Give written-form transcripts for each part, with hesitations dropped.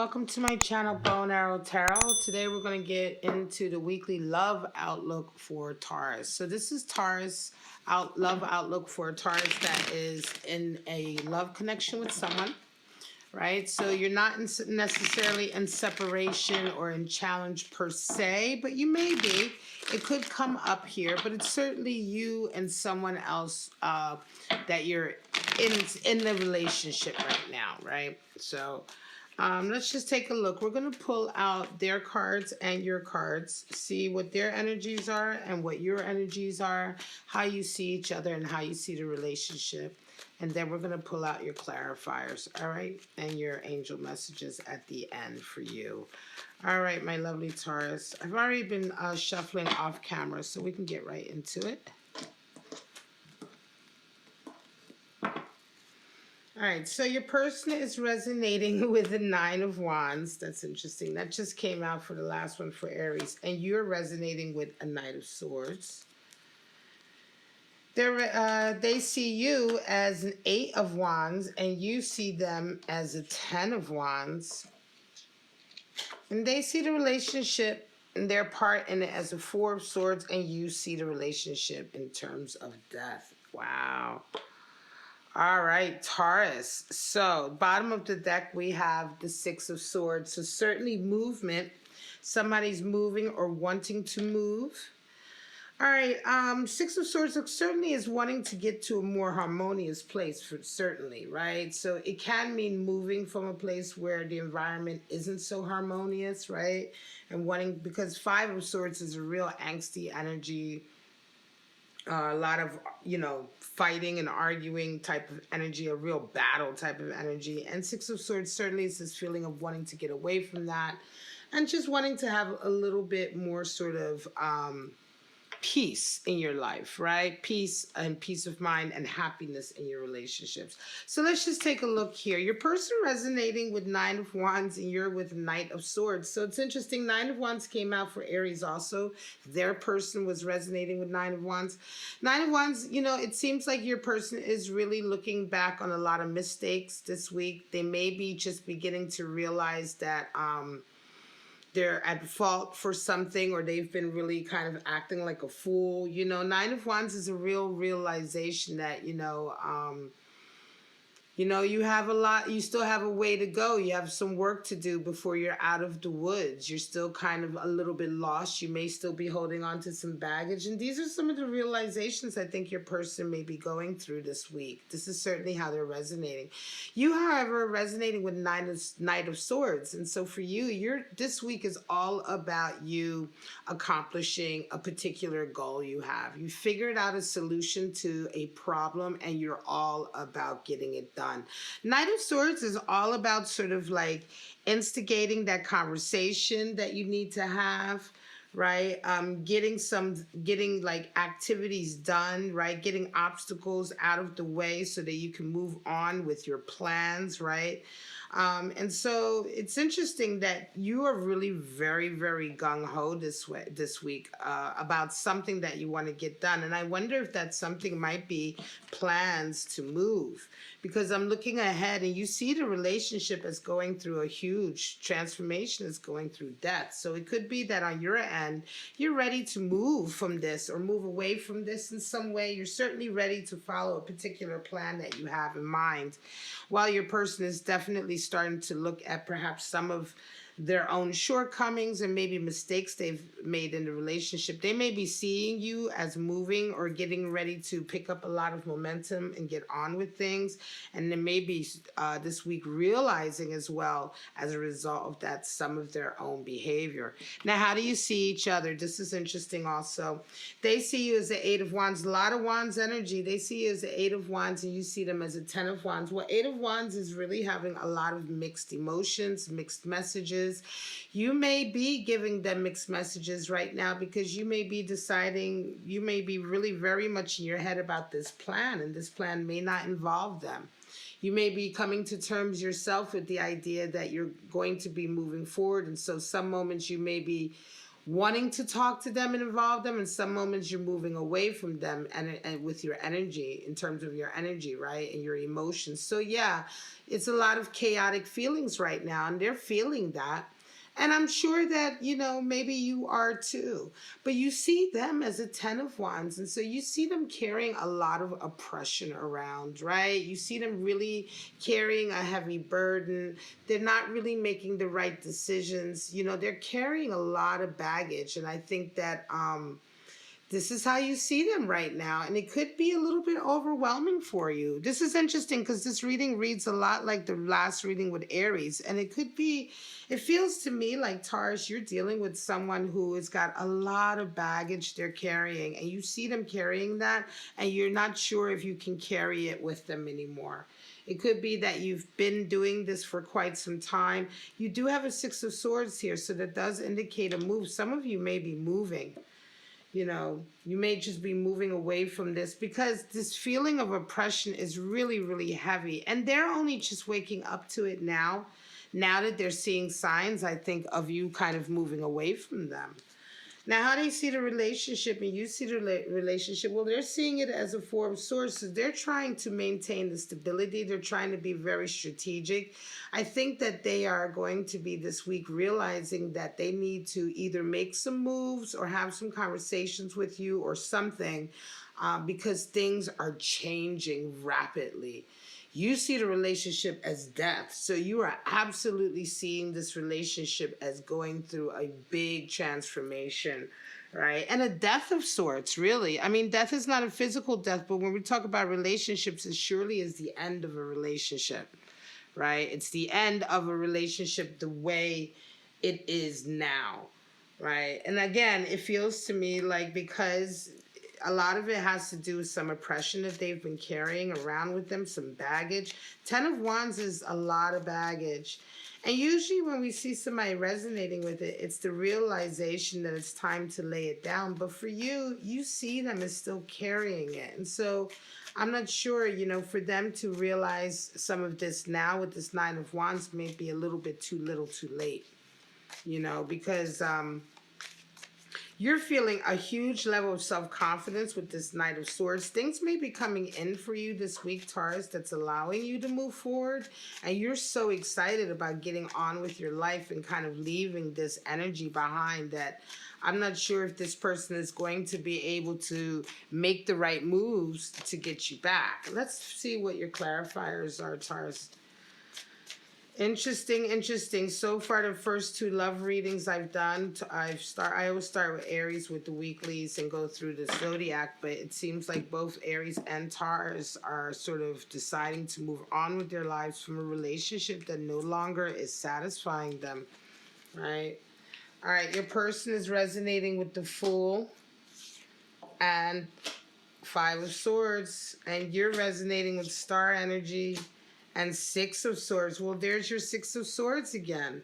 welcome to my channel, Bow and Arrow Tarot. Today we're going to get into the weekly love outlook for Taurus. So this is Taurus love outlook for Taurus that is in a love connection with someone, right? So you're not necessarily in separation or in challenge per se, but you may be. It could come up here, but it's certainly you and someone else that you're in the relationship right now, right? So let's just take a look. We're going to pull out their cards and your cards, see what their energies are and what your energies are, how you see each other and how you see the relationship. And then we're going to pull out your clarifiers, all right? And your angel messages at the end for you. All right, my lovely Taurus. I've already been shuffling off camera, so we can get right into it. All right, so your person is resonating with the Nine of Wands. That's interesting. That just came out for the last one for Aries. And you're resonating with a Knight of Swords. They see you as an 8 of Wands, and you see them as a 10 of Wands. And they see the relationship and their part in it as a 4 of Swords, and you see the relationship in terms of death. Wow. All right, Taurus. So, bottom of the deck, we have the 6 of Swords. So, certainly movement. Somebody's moving or wanting to move. All right, 6 of Swords certainly is wanting to get to a more harmonious place, certainly, right? So it can mean moving from a place where the environment isn't so harmonious, right? And wanting, because 5 of Swords is a real angsty energy, a lot of, fighting and arguing type of energy, a real battle type of energy. And 6 of Swords certainly is this feeling of wanting to get away from that and just wanting to have a little bit more sort of peace in your life, right? Peace and peace of mind and happiness in your relationships. So let's just take a look here. Your person resonating with 9 of Wands and you're with Knight of Swords. So it's interesting. 9 of Wands came out for Aries also. Their person was resonating with 9 of Wands. 9 of Wands, it seems like your person is really looking back on a lot of mistakes this week. They may be just beginning to realize that they're at fault for something, or they've been really kind of acting like a fool. 9 of Wands is a real realization that, you have a lot, you still have a way to go. You have some work to do before you're out of the woods. You're still kind of a little bit lost. You may still be holding on to some baggage. And these are some of the realizations I think your person may be going through this week. This is certainly how they're resonating. You, however, are resonating with Knight of Swords. And so for you, this week is all about you accomplishing a particular goal you have. You figured out a solution to a problem and you're all about getting it done. Knight of Swords is all about sort of like instigating that conversation that you need to have, right? Getting like activities done, right? Getting obstacles out of the way so that you can move on with your plans, right? And so it's interesting that you are really very, very gung-ho this week about something that you want to get done. And I wonder if that something might be plans to move, because I'm looking ahead and you see the relationship as going through a huge transformation, is going through death. So it could be that on your end, you're ready to move from this or move away from this in some way. You're certainly ready to follow a particular plan that you have in mind, while your person is definitely starting to look at perhaps some of their own shortcomings and maybe mistakes they've made in the relationship. They may be seeing you as moving or getting ready to pick up a lot of momentum and get on with things. And they may be this week realizing as well, as a result of that, some of their own behavior. Now, how do you see each other? This is interesting also. They see you as the 8 of Wands, a lot of Wands energy. They see you as the 8 of Wands and you see them as a 10 of Wands. Well, 8 of Wands is really having a lot of mixed emotions, mixed messages. You may be giving them mixed messages right now because you may be deciding, you may be really very much in your head about this plan, and this plan may not involve them. You may be coming to terms yourself with the idea that you're going to be moving forward, and so some moments you may be wanting to talk to them and involve them, and some moments you're moving away from them and with your energy, in terms of your energy, right, and your emotions. So yeah, it's a lot of chaotic feelings right now, and they're feeling that. And I'm sure that, maybe you are too. But you see them as a 10 of Wands. And so you see them carrying a lot of oppression around, right? You see them really carrying a heavy burden. They're not really making the right decisions. They're carrying a lot of baggage. And I think that this is how you see them right now, and it could be a little bit overwhelming for you. This is interesting because this reading reads a lot like the last reading with Aries, and it feels to me like, Taurus, you're dealing with someone who has got a lot of baggage they're carrying, and you see them carrying that, and you're not sure if you can carry it with them anymore. It could be that you've been doing this for quite some time. You do have a 6 of Swords here, so that does indicate a move. Some of you may be moving. You may just be moving away from this, because this feeling of oppression is really, really heavy. And they're only just waking up to it now that they're seeing signs, I think, of you kind of moving away from them. Now, how they see the relationship and you see the relationship, well, they're seeing it as a 4 of Swords. So they're trying to maintain the stability. They're trying to be very strategic. I think that they are going to be this week realizing that they need to either make some moves or have some conversations with you or something, because things are changing rapidly. You see the relationship as death. So you are absolutely seeing this relationship as going through a big transformation, right? And a death of sorts, really. I mean, death is not a physical death, but when we talk about relationships, it surely is the end of a relationship, right? It's the end of a relationship the way it is now, right? And again, it feels to me like, because a lot of it has to do with some oppression that they've been carrying around with them, some baggage. 10 of Wands is a lot of baggage. And usually when we see somebody resonating with it, it's the realization that it's time to lay it down. But for you, you see them as still carrying it. And so I'm not sure, for them to realize some of this now with this 9 of Wands may be a little bit too little too late, because you're feeling a huge level of self-confidence with this Knight of Swords. Things may be coming in for you this week, Taurus, that's allowing you to move forward. And you're so excited about getting on with your life and kind of leaving this energy behind that I'm not sure if this person is going to be able to make the right moves to get you back. Let's see what your clarifiers are, Taurus. Interesting. So far, the first 2 love readings I've done, I always start with Aries with the weeklies and go through the zodiac, but it seems like both Aries and Taurus are sort of deciding to move on with their lives from a relationship that no longer is satisfying them, right? All right, your person is resonating with the Fool and 5 of Swords, and you're resonating with Star energy and 6 of Swords. Well, there's your 6 of Swords again,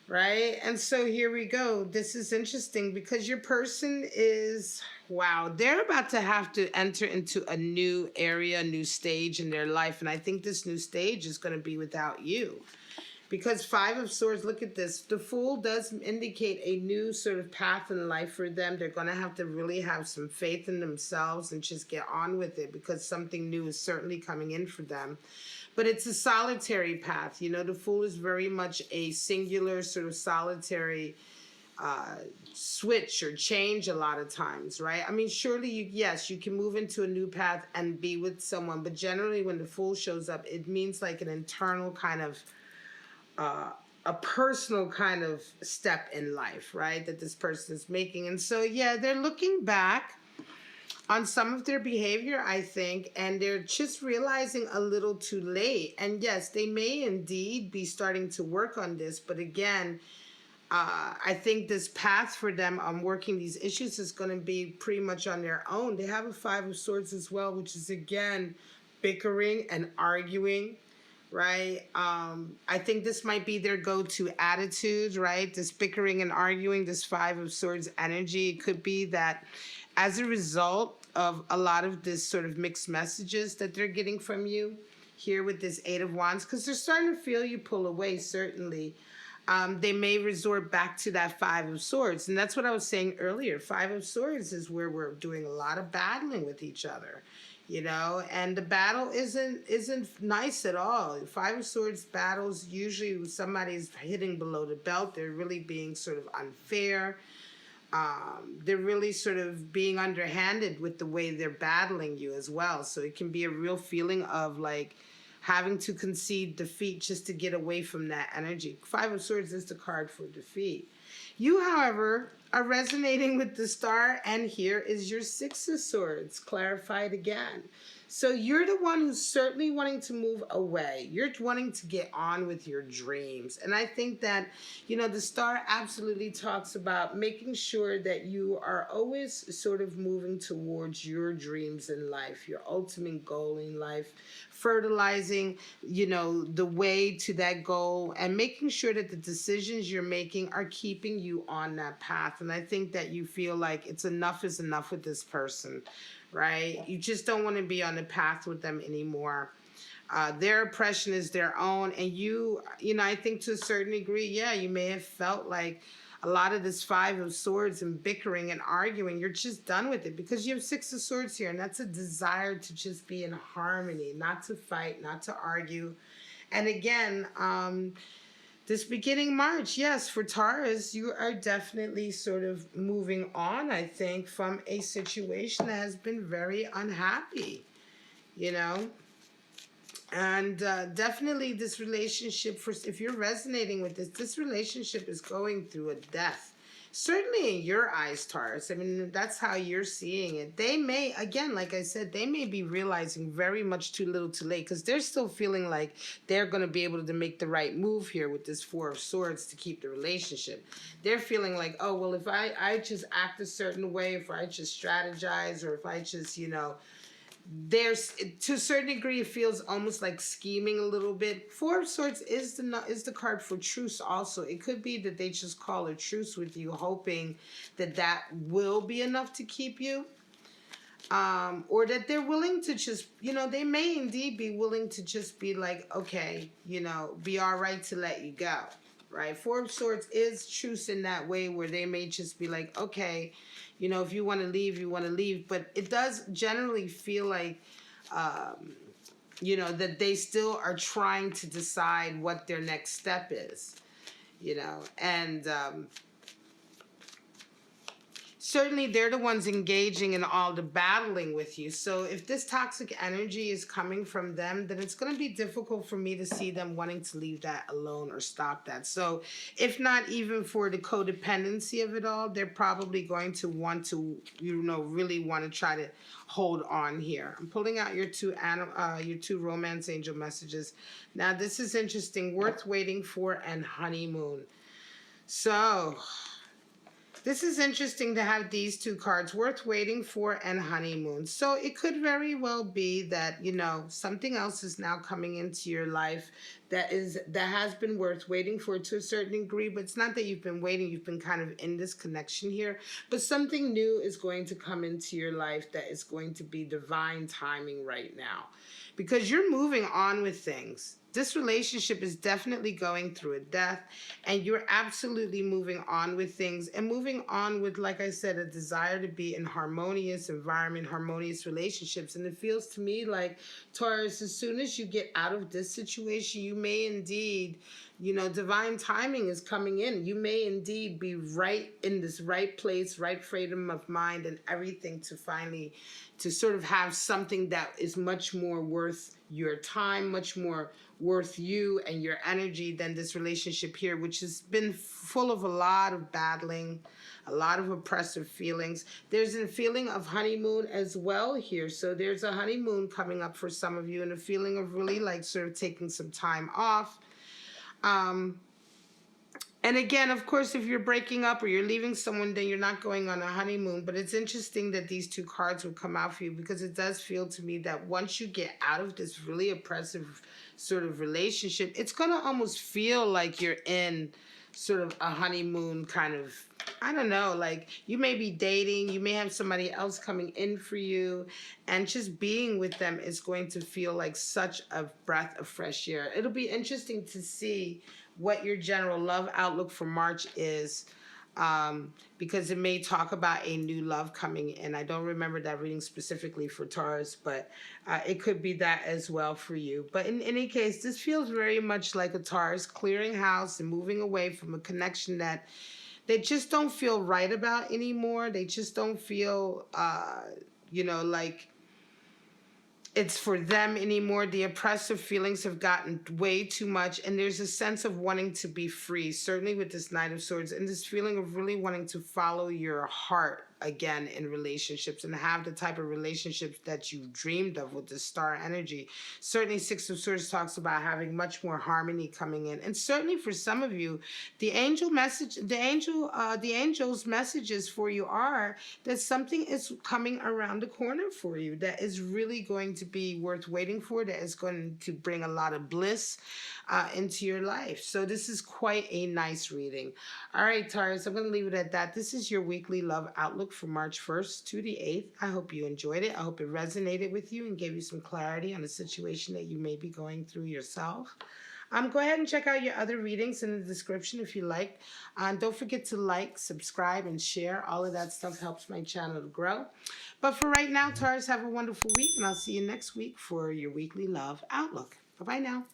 right? And so here we go. This is interesting because your person is, wow, they're about to have to enter into a new area, a new stage in their life. And I think this new stage is going to be without you. Because 5 of Swords, look at this. The Fool does indicate a new sort of path in life for them. They're going to have to really have some faith in themselves and just get on with it, because something new is certainly coming in for them. But it's a solitary path. The Fool is very much a singular sort of solitary switch or change a lot of times, right? I mean, surely, you can move into a new path and be with someone. But generally, when the Fool shows up, it means like an internal kind of, a personal kind of step in life, right? That this person is making. And so, yeah, they're looking back on some of their behavior, I think, and they're just realizing a little too late. And yes, they may indeed be starting to work on this, but again, I think this path for them on working these issues is going to be pretty much on their own. They have a 5 of Swords as well, which is, again, bickering and arguing, right? I think this might be their go-to attitude, right? This bickering and arguing, this 5 of Swords energy. It could be that as a result of a lot of this sort of mixed messages that they're getting from you here with this 8 of Wands, because they're starting to feel you pull away, certainly. they may resort back to that Five of Swords. And that's what I was saying earlier. Five of Swords is where we're doing a lot of battling with each other, you know, and the battle isn't nice at all. Five of Swords battles, usually when somebody's hitting below the belt, they're really being sort of unfair. They're really sort of being underhanded with the way they're battling you as well. So it can be a real feeling of like having to concede defeat just to get away from that energy. Five of Swords is the card for defeat. You, however, are resonating with the star, and here is your Six of Swords, clarified again. So you're the one who's certainly wanting to move away. You're wanting to get on with your dreams. And I think that, you know, the star absolutely talks about making sure that you are always sort of moving towards your dreams in life, your ultimate goal in life, fertilizing, you know, the way to that goal, and making sure that the decisions you're making are keeping you on that path. And I think that you feel like it's enough is enough with this person, right? You just don't want to be on the path with them anymore. Their oppression is their own. And you know, I think to a certain degree, yeah, you may have felt like a lot of this Five of Swords and bickering and arguing, you're just done with it because you have Six of Swords here. And that's a desire to just be in harmony, not to fight, not to argue. And again, this beginning March, yes, for Taurus, you are definitely sort of moving on, I think, from a situation that has been very unhappy, you know? And definitely this relationship, if you're resonating with this relationship is going through a death. Certainly in your eyes, Taurus. I mean, that's how you're seeing it. They may, again, like I said, they may be realizing very much too little too late because they're still feeling like they're going to be able to make the right move here with this Four of Swords to keep the relationship. They're feeling like, oh, well, if I just act a certain way, if I just strategize, or if I just, you know, there's, to a certain degree, it feels almost like scheming a little bit. Four of Swords is the card for truce also. It could be that they just call a truce with you, hoping that that will be enough to keep you. Or that they're willing to just, you know, they may indeed be willing to just be like, okay, you know, be all right to let you go, right? Four of Swords is truce in that way where they may just be like, okay, you know, if you want to leave, you want to leave. But it does generally feel like, you know, that they still are trying to decide what their next step is, you know. And certainly they're the ones engaging in all the battling with you. So if this toxic energy is coming from them, then it's going to be difficult for me to see them wanting to leave that alone or stop that. So if not even for the codependency of it all, they're probably going to want to, you know, really want to try to hold on here. I'm pulling out your two romance angel messages. Now this is interesting. Worth waiting for and honeymoon. So this is interesting to have these two cards, worth waiting for and honeymoon. So it could very well be that, you know, something else is now coming into your life that has been worth waiting for to a certain degree. But it's not that you've been waiting, you've been kind of in this connection here. But something new is going to come into your life that is going to be divine timing right now. Because you're moving on with things. This relationship is definitely going through a death, and you're absolutely moving on with things and moving on with, like I said, a desire to be in harmonious environment, harmonious relationships. And it feels to me like, Taurus, as soon as you get out of this situation, you may indeed, you know, divine timing is coming in. You may indeed be right in this right place, right freedom of mind and everything to finally, to sort of have something that is much more worth your time, much more worth you and your energy than this relationship here, which has been full of a lot of battling, a lot of oppressive feelings. There's a feeling of honeymoon as well here. So there's a honeymoon coming up for some of you, and a feeling of really like sort of taking some time off. And again, of course, if you're breaking up or you're leaving someone, then you're not going on a honeymoon. But it's interesting that these two cards would come out for you, because it does feel to me that once you get out of this really oppressive sort of relationship, it's going to almost feel like you're in sort of a honeymoon kind of, I don't know, like you may be dating, you may have somebody else coming in for you, and just being with them is going to feel like such a breath of fresh air. It'll be interesting to see what your general love outlook for March is, because it may talk about a new love coming in. I don't remember that reading specifically for Taurus, but it could be that as well for you. But in any case, this feels very much like a Taurus clearing house and moving away from a connection that they just don't feel right about anymore. They just don't feel, like it's for them anymore. The oppressive feelings have gotten way too much, and there's a sense of wanting to be free, certainly with this Knight of Swords, and this feeling of really wanting to follow your heart again in relationships and have the type of relationships that you dreamed of with the star energy. Certainly Six of Swords talks about having much more harmony coming in, and certainly for some of you, the angel's messages for you are that something is coming around the corner for you that is really going to be worth waiting for, that is going to bring a lot of bliss into your life. So this is quite a nice reading. All right, Taurus, I'm going to leave it at that. This is your weekly love outlook for March 1st to the 8th. I hope you enjoyed it. I hope it resonated with you and gave you some clarity on a situation that you may be going through yourself. Go ahead and check out your other readings in the description if you like. Don't forget to like, subscribe, and share. All of that stuff helps my channel to grow. But for right now, Taurus, have a wonderful week, and I'll see you next week for your weekly love outlook. Bye-bye now.